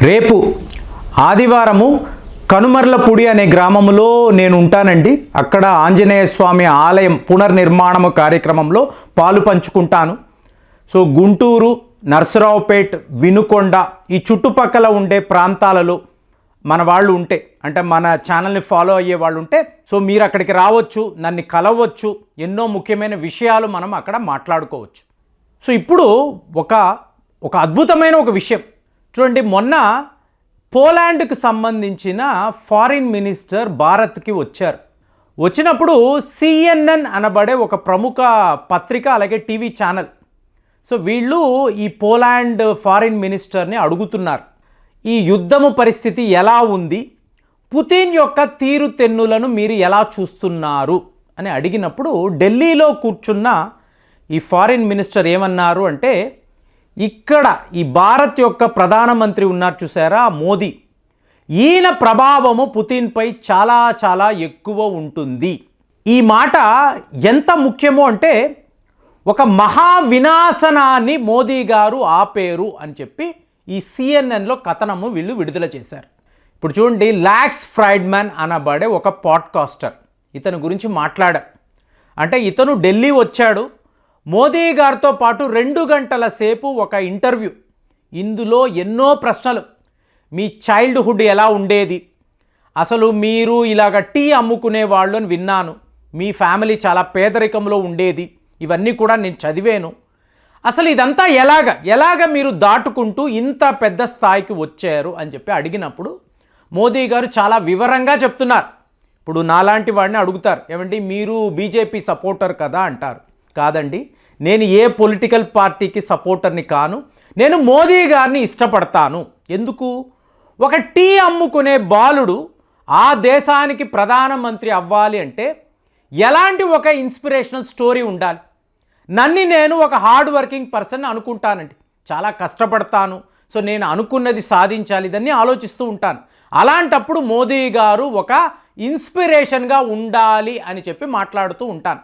రేపు ఆదివారము కనుమర్లపూడి అనే గ్రామంలో నేను ఉంటానండి. అక్కడ ఆంజనేయ స్వామి ఆలయం పునర్నిర్మాణము కార్యక్రమంలో పాలు పంచుకుంటాను. సో గుంటూరు, నర్సరావుపేట్, వినుకొండ ఈ చుట్టుపక్కల ఉండే ప్రాంతాలలో మన వాళ్ళు ఉంటే, అంటే మన ఛానల్ని ఫాలో అయ్యే వాళ్ళు ఉంటే, సో మీరు అక్కడికి రావచ్చు, నన్ను కలవచ్చు, ఎన్నో ముఖ్యమైన విషయాలు మనం అక్కడ మాట్లాడుకోవచ్చు. సో ఇప్పుడు ఒక అద్భుతమైన ఒక విషయం చూడండి. మొన్న పోలాండ్కి సంబంధించిన ఫారిన్ మినిస్టర్ భారత్కి వచ్చారు. వచ్చినప్పుడు CNN అనబడే ఒక ప్రముఖ పత్రిక, అలాగే టీవీ ఛానల్, సో వీళ్ళు ఈ పోలాండ్ ఫారిన్ మినిస్టర్ని అడుగుతున్నారు, ఈ యుద్ధము పరిస్థితి ఎలా ఉంది, పుతిన్ యొక్క తీరుతెన్నులను మీరు ఎలా చూస్తున్నారు అని అడిగినప్పుడు ఢిల్లీలో కూర్చున్న ఈ ఫారిన్ మినిస్టర్ ఏమన్నారు అంటే, ఇక్కడ ఈ భారత్ యొక్క ప్రధానమంత్రి ఉన్నారు చూసారా, మోదీ, ఈయన ప్రభావము పుతిన్పై చాలా చాలా ఎక్కువ ఉంటుంది. ఈ మాట ఎంత ముఖ్యమో అంటే, ఒక మహా వినాశనాన్ని మోదీ గారు ఆపేరు అని చెప్పి ఈ CNNలో కథనము వీళ్ళు విడుదల చేశారు. ఇప్పుడు చూడండి, లాక్స్ ఫ్రైడ్మన్ అనబడే ఒక పాడ్కాస్టర్, ఇతని గురించి మాట్లాడా. అంటే ఇతను ఢిల్లీ వచ్చాడు, మోదీ గారితో పాటు 2 గంటల సేపు ఒక ఇంటర్వ్యూ. ఇందులో ఎన్నో ప్రశ్నలు, మీ చైల్డ్హుడ్ ఎలా ఉండేది, అసలు మీరు ఇలాగ టీ అమ్ముకునే వాళ్ళు అని విన్నాను, మీ ఫ్యామిలీ చాలా పేదరికంలో ఉండేది, ఇవన్నీ కూడా నేను చదివాను, అసలు ఇదంతా ఎలాగ మీరు దాటుకుంటూ ఇంత పెద్ద స్థాయికి వచ్చారు అని చెప్పి అడిగినప్పుడు మోదీ గారు చాలా వివరంగా చెప్తున్నారు. ఇప్పుడు నాలాంటి వాడిని అడుగుతారు, ఏమండి మీరు బీజేపీ సపోర్టర్ కదా అంటారు. కాదండి, నేను ఏ పొలిటికల్ పార్టీకి సపోర్టర్ని కాను, నేను మోదీ గారిని ఇష్టపడతాను. ఎందుకు? ఒక టీ అమ్ముకునే బాలుడు ఆ దేశానికి ప్రధానమంత్రి అవ్వాలి అంటే ఎలాంటి ఒక ఇన్స్పిరేషనల్ స్టోరీ ఉండాలి. నేను ఒక హార్డ్ వర్కింగ్ పర్సన్ అనుకుంటానండి, చాలా కష్టపడతాను, సో నేను అనుకున్నది సాధించాలి, ఇదన్నీ ఆలోచిస్తూ ఉంటాను. అలాంటప్పుడు మోదీ గారు ఒక ఇన్స్పిరేషన్గా ఉండాలి అని చెప్పి మాట్లాడుతూ ఉంటాను.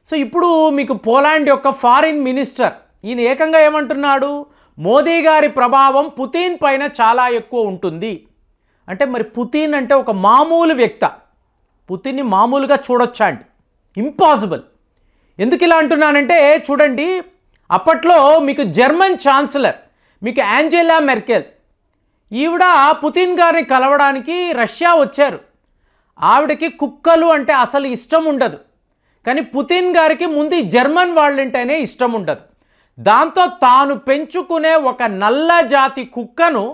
సో ఇప్పుడు మీకు పోలాండ్ యొక్క ఫారిన్ మినిస్టర్ ఈయన ఏకంగా ఏమంటున్నాడు, మోదీ గారి ప్రభావం పుతిన్ పైన చాలా ఎక్కువ ఉంటుంది. అంటే మరి పుతిన్ అంటే ఒక మామూలు వ్యక్త, పుతిన్ని మామూలుగా చూడొచ్చా అండి? ఇంపాసిబుల్. ఎందుకు ఇలా అంటున్నానంటే చూడండి, అప్పట్లో మీకు జర్మన్ ఛాన్సలర్ మీకు యాంజెలా మెర్కెల్, ఈవిడ పుతిన్ గారిని కలవడానికి రష్యా వచ్చారు. ఆవిడకి కుక్కలు అంటే అసలు ఇష్టం ఉండదు, కానీ పుతిన్ గారికి ముందు జర్మన్ వాళ్ళంటేనే ఇష్టం ఉండదు. దాంతో తాను పెంచుకునే ఒక నల్ల జాతి కుక్కను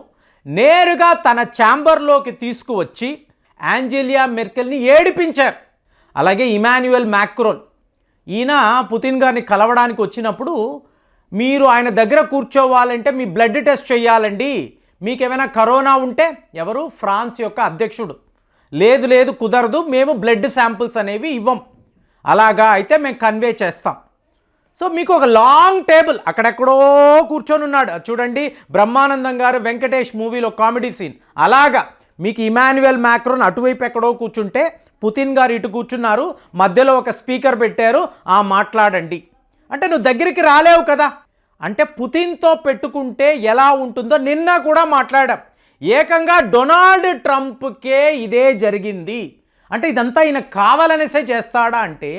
నేరుగా తన ఛాంబర్లోకి తీసుకువచ్చి యాంజెలా మెర్కెల్ని ఏడిపించారు. అలాగే ఇమాన్యుయల్ మ్యాక్రోన్, ఈయన పుతిన్ గారిని కలవడానికి వచ్చినప్పుడు, మీరు ఆయన దగ్గర కూర్చోవాలంటే మీ బ్లడ్ టెస్ట్ చేయాలండి, మీకేమైనా కరోనా ఉంటే, ఎవరు ఫ్రాన్స్ యొక్క అధ్యక్షుడు, లేదు కుదరదు, మేము బ్లడ్ శాంపిల్స్ అనేవి ఇవ్వం, అలాగా అయితే మేము కన్వే చేస్తాం. సో మీకు ఒక లాంగ్ టేబుల్ అక్కడెక్కడో కూర్చొని ఉన్నాడు చూడండి, బ్రహ్మానందం గారు వెంకటేష్ మూవీలో కామెడీ సీన్, అలాగా మీకు ఇమాన్యుయల్ మ్యాక్రోన్ అటువైపు ఎక్కడో కూర్చుంటే పుతిన్ గారు ఇటు కూర్చున్నారు, మధ్యలో ఒక స్పీకర్ పెట్టారు, మాట్లాడండి అంటే నువ్వు దగ్గరికి రాలేవు కదా. అంటే పుతిన్తో పెట్టుకుంటే ఎలా ఉంటుందో నిన్న కూడా మాట్లాడాం. ఏకంగా డొనాల్డ్ ట్రంప్కే ఇదే జరిగింది. అంటే ఇదంతా ఈయన కావాలనేసే చేస్తాడా అంటే,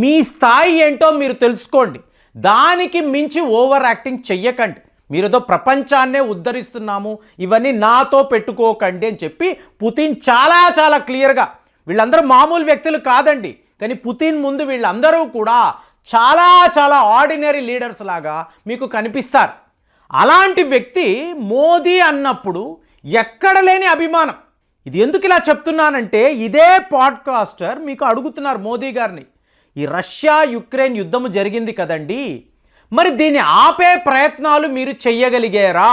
మీ స్థాయి ఏంటో మీరు తెలుసుకోండి, దానికి మించి ఓవర్ యాక్టింగ్ చెయ్యకండి, మీరేదో ప్రపంచాన్నే ఉద్ధరిస్తున్నాము, ఇవన్నీ నాతో పెట్టుకోకండి అని చెప్పి పుతిన్ చాలా చాలా క్లియర్గా, వీళ్ళందరూ మామూలు వ్యక్తులు కాదండి, కానీ పుతిన్ ముందు వీళ్ళందరూ కూడా చాలా చాలా ఆర్డినరీ లీడర్స్ లాగా మీకు కనిపిస్తారు. అలాంటి వ్యక్తి మోదీ అన్నప్పుడు ఎక్కడ లేని అభిమానం. ఇది ఎందుకు ఇలా చెప్తున్నానంటే, ఇదే పాడ్కాస్టర్ మీకు అడుగుతున్నారు మోదీ గారిని, ఈ రష్యా యుక్రెయిన్ యుద్ధము జరిగింది కదండి, మరి దీన్ని ఆపే ప్రయత్నాలు మీరు చెయ్యగలిగారా?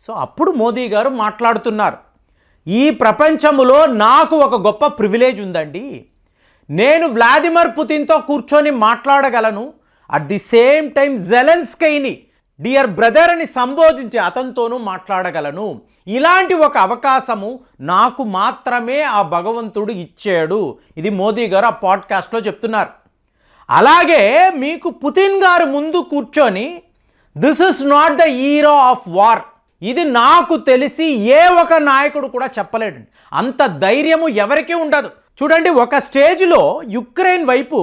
సో అప్పుడు మోదీ గారు మాట్లాడుతున్నారు, ఈ ప్రపంచంలో నాకు ఒక గొప్ప ప్రివిలేజ్ ఉందండి, నేను వ్లాదిమిర్ పుతిన్తో కూర్చొని మాట్లాడగలను, అట్ ది సేమ్ టైం జెలెన్స్కీని డియర్ బ్రదర్ అని సంబోధించి అతనితోనూ మాట్లాడగలను. ఇలాంటి ఒక అవకాశము నాకు మాత్రమే ఆ భగవంతుడు ఇచ్చాడు. ఇది మోదీ గారు ఆ పాడ్కాస్ట్లో చెప్తున్నారు. అలాగే మీకు పుతిన్ గారు ముందు కూర్చొని this is not the era of war, ఇది నాకు తెలిసి ఏ ఒక నాయకుడు కూడా చెప్పలేడండి. అంత ధైర్యము ఎవరికీ ఉండదు. చూడండి, ఒక స్టేజ్లో యుక్రెయిన్ వైపు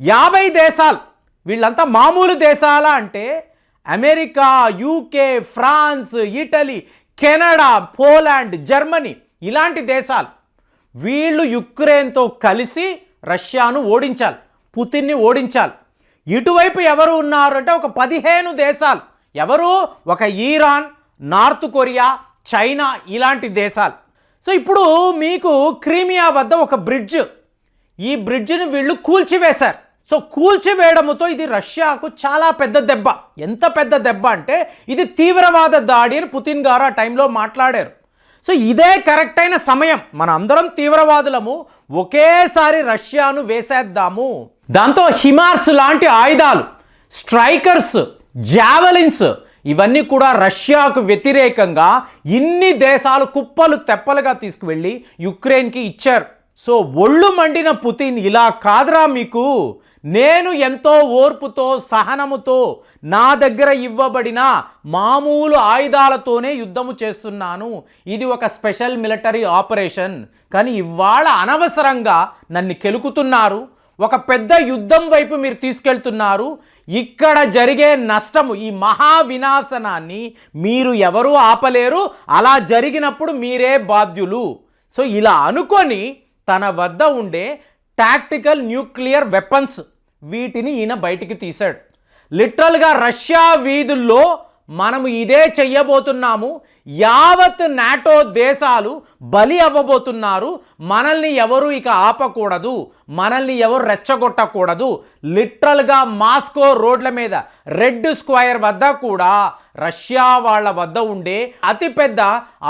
50 దేశాలు, వీళ్ళంతా మామూలు దేశాలా అంటే America, UK, France, Italy, Canada, Poland, Germany ఇలాంటి దేశాలు వీళ్ళు యుక్రెయిన్తో కలిసి రష్యాను ఓడించాలి, పుతిన్ని ఓడించాలి. ఇటువైపు ఎవరు ఉన్నారు అంటే ఒక 15 దేశాలు. ఎవరు? ఒక ఈరాన్, నార్త్ కొరియా, చైనా ఇలాంటి దేశాలు. సో ఇప్పుడు మీకు క్రీమియా వద్ద ఒక బ్రిడ్జ్, ఈ బ్రిడ్జ్ని వీళ్ళు కూల్చివేశారు. సో కూల్చివేయడంతో ఇది రష్యాకు చాలా పెద్ద దెబ్బ. ఎంత పెద్ద దెబ్బ అంటే ఇది తీవ్రవాద దాడి అని పుతిన్ గారు ఆ టైంలో మాట్లాడారు. సో ఇదే కరెక్ట్ అయిన సమయం, మన అందరం తీవ్రవాదులము, ఒకేసారి రష్యాను వేసేద్దాము. దాంతో హిమార్స్ లాంటి ఆయుధాలు, స్ట్రైకర్స్, జావెలిన్స్ ఇవన్నీ కూడా రష్యాకు వ్యతిరేకంగా ఇన్ని దేశాలు కుప్పలు తెప్పలుగా తీసుకువెళ్ళి యుక్రెయిన్కి ఇచ్చారు. సో ఒళ్ళు మండిన పుతిన్ ఇలా కాదురా మీకు, నేను ఎంతో ఓర్పుతో సహనముతో నా దగ్గర ఇవ్వబడిన మామూలు ఆయుధాలతోనే యుద్ధము చేస్తున్నాను, ఇది ఒక స్పెషల్ మిలిటరీ ఆపరేషన్, కానీ ఇవాళ అనవసరంగా నన్ను కెలుకుతున్నారు, ఒక పెద్ద యుద్ధం వైపు మీరు తీసుకెళ్తున్నారు, ఇక్కడ జరిగే నష్టము, ఈ మహా వినాశనాన్ని మీరు ఎవరూ ఆపలేరు, అలా జరిగినప్పుడు మీరే బాధ్యులు. సో ఇలా అనుకొని తన వద్ద ఉండే టాక్టికల్ న్యూక్లియర్ వెపన్స్ వీటిని ఈయన బయటికి తీశాడు. లిటరల్గా రష్యా వీధుల్లో మనము ఇదే చెయ్యబోతున్నాము, యావత్ నాటో దేశాలు బలి అవ్వబోతున్నారు, మనల్ని ఎవరు ఇక ఆపకూడదు, మనల్ని ఎవరు రెచ్చగొట్టకూడదు. లిటరల్గా మాస్కో రోడ్ల మీద రెడ్ స్క్వేర్ వద్ద కూడా రష్యా వాళ్ళ వద్ద ఉండే అతిపెద్ద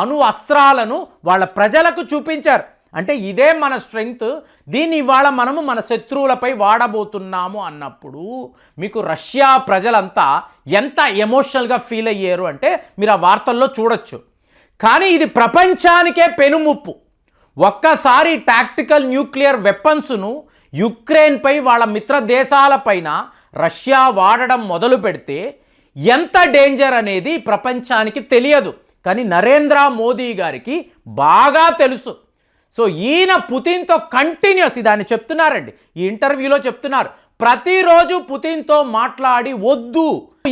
అణు అస్త్రాలను వాళ్ళ ప్రజలకు చూపించారు. అంటే ఇదే మన స్ట్రెంగ్త్, దీన్ని ఇవాళ మనము మన శత్రువులపై వాడబోతున్నాము అన్నప్పుడు మీకు రష్యా ప్రజలంతా ఎంత ఎమోషనల్గా ఫీల్ అయ్యారు అంటే మీరు ఆ వార్తల్లో చూడొచ్చు. కానీ ఇది ప్రపంచానికే పెనుముప్పు. ఒక్కసారి టాక్టికల్ న్యూక్లియర్ వెపన్స్ను యుక్రెయిన్పై వాళ్ళ మిత్ర దేశాలపైన రష్యా వాడడం మొదలు పెడితే ఎంత డేంజర్ అనేది ప్రపంచానికి తెలియదు, కానీ నరేంద్ర మోదీ గారికి బాగా తెలుసు. సో ఈయన పుతిన్తో కంటిన్యూస్ దాన్ని చెప్తున్నారండి, ఈ ఇంటర్వ్యూలో చెప్తున్నారు, ప్రతిరోజు పుతిన్తో మాట్లాడి వద్దు,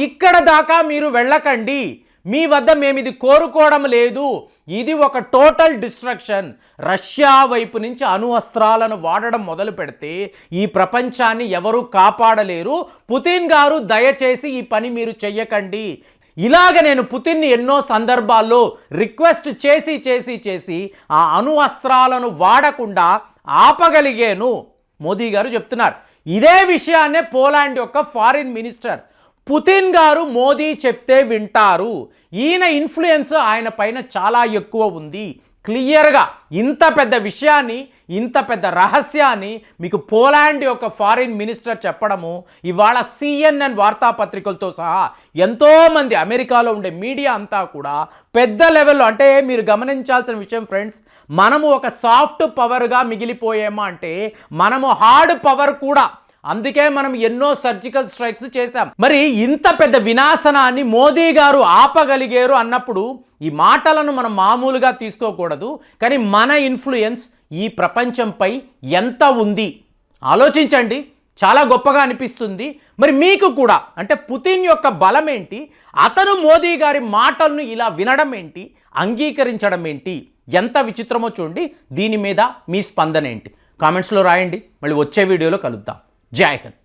ఇక్కడ దాకా మీరు వెళ్ళకండి, మీ వద్ద మేము ఇది కోరుకోవడం లేదు, ఇది ఒక టోటల్ డిస్ట్రక్షన్, రష్యా వైపు నుంచి అణు అస్త్రాలను వాడడం మొదలు పెడితే ఈ ప్రపంచాన్ని ఎవరూ కాపాడలేరు, పుతిన్ గారు దయచేసి ఈ పని మీరు చెయ్యకండి. ఇలాగ నేను పుతిన్ని ఎన్నో సందర్భాల్లో రిక్వెస్ట్ చేసి ఆ అణు అస్త్రాలను వాడకుండా ఆపగలిగాను మోదీ గారు చెప్తున్నారు. ఇదే విషయాన్నే పోలాండ్ యొక్క ఫారిన్ మినిస్టర్, పుతిన్ గారు మోదీ చెప్తే వింటారు, ఈయన ఇన్ఫ్లుయెన్స్ ఆయన పైన చాలా ఎక్కువ ఉంది. క్లియర్గా ఇంత పెద్ద విషయాన్ని, ఇంత పెద్ద రహస్యాన్ని మీకు పోలాండ్ యొక్క ఫారిన్ మినిస్టర్ చెప్పడము ఇవాళ CNN వార్తాపత్రికలతో సహా ఎంతోమంది అమెరికాలో ఉండే మీడియా అంతా కూడా పెద్ద లెవెల్లో, అంటే మీరు గమనించాల్సిన విషయం ఫ్రెండ్స్, మనము ఒక సాఫ్ట్ పవర్గా మిగిలిపోయామా అంటే మనము హార్డ్ పవర్ కూడా. అందుకే మనం ఎన్నో సర్జికల్ స్ట్రైక్స్ చేశాం. మరి ఇంత పెద్ద వినాశనాన్ని మోదీ గారు ఆపగలిగారు అన్నప్పుడు ఈ మాటలను మనం మామూలుగా తీసుకోకూడదు, కానీ మన ఇన్ఫ్లుయెన్స్ ఈ ప్రపంచంపై ఎంత ఉంది ఆలోచించండి, చాలా గొప్పగా అనిపిస్తుంది. మరి మీకు కూడా అంటే పుతిన్ యొక్క బలం ఏంటి, అతను మోదీ గారి మాటలను ఇలా వినడం ఏంటి, అంగీకరించడం ఏంటి, ఎంత విచిత్రమో చూడండి. దీని మీద మీ స్పందన ఏంటి కామెంట్స్లో రాయండి. మళ్ళీ వచ్చే వీడియోలో కలుద్దాం. జై హింద్.